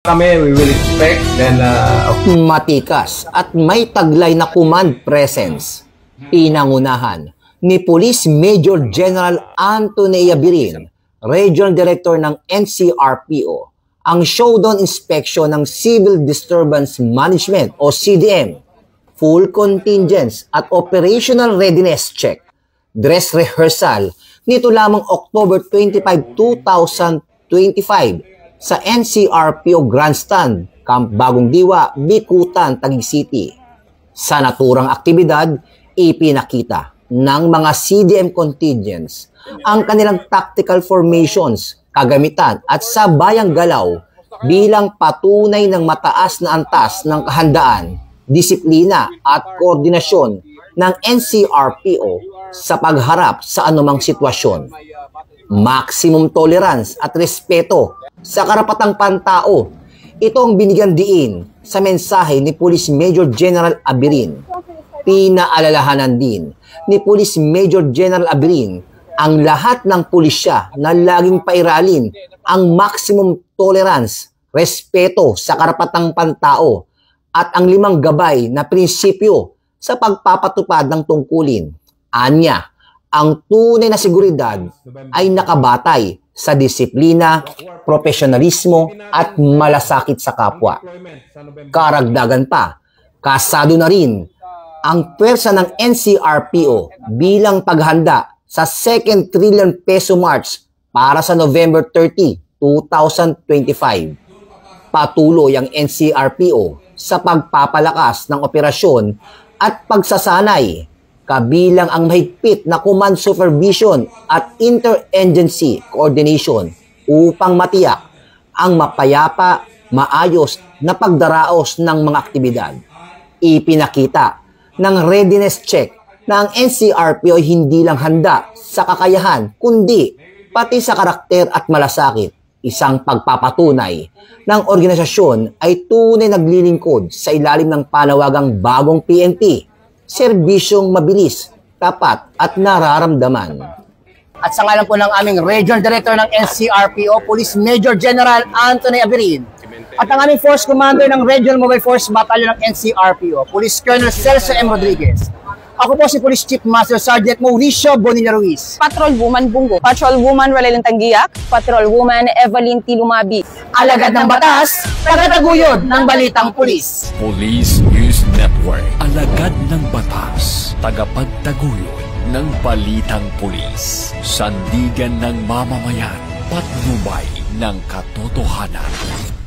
Kami, we will expect then matikas at may taglay na command presence. Pinangunahan ni Police Major General Anthony Abirin, Regional Director ng NCRPO, ang showdown inspection ng Civil Disturbance Management o CDM, full contingents at operational readiness check, dress rehearsal nito lamang October 25, 2025 sa NCRPO Grandstand, Camp Bagong Diwa, Bicutan, Taguig City. Sa naturang aktibidad, ipinakita ng mga CDM contingents ang kanilang tactical formations, kagamitan at sabayang galaw bilang patunay ng mataas na antas ng kahandaan, disiplina at koordinasyon ng NCRPO sa pagharap sa anumang sitwasyon. Maximum tolerance at respeto sa karapatang pantao. Ito ang binigyan diin sa mensahe ni Police Major General Abirin. Pinaalalahanan din ni Police Major General Abirin ang lahat ng pulisya na laging pairalin ang maximum tolerance, respeto sa karapatang pantao at ang 5 gabay na prinsipyo sa pagpapatupad ng tungkulin. Anya, ang tunay na seguridad ay nakabatay sa disiplina, profesionalismo at malasakit sa kapwa. Karagdagan pa, kasado na rin ang pwersa ng NCRPO bilang paghanda sa 2nd Trillion Peso March para sa November 30, 2025. Patuloy ang NCRPO sa pagpapalakas ng operasyon at pagsasanay kabilang ang mahigpit na command supervision at interagency coordination upang matiyak ang mapayapa, maayos na pagdaraos ng mga aktibidad. Ipinakita ng readiness check na ang NCRPO ay hindi lang handa sa kakayahan, kundi pati sa karakter at malasakit. Isang pagpapatunay ng organisasyon ay tunay naglilingkod sa ilalim ng panawagang bagong PNP, serbisyong mabilis, tapat at nararamdaman. At sa ngalan po ng aming Regional Director ng NCRPO, Police Major General Anthony Abirin, at ang aming Force Commander ng Regional Mobile Force Battalion ng NCRPO, Police Colonel Celso M. Rodriguez. Ako po si Police Chief Master Sergeant Mauricio Bonilla Ruiz. Patrol Woman Bungo. Patrol Woman Raleigh Tanggiak. Patrol Woman Evelyn T. Lumabi. Alagad ng batas, tagataguyod ng balitang pulis. Police News Network. Alagad ng batas, tagapagtaguyod ng balitang pulis. Sandigan ng mamamayan, patnubay ng katotohanan.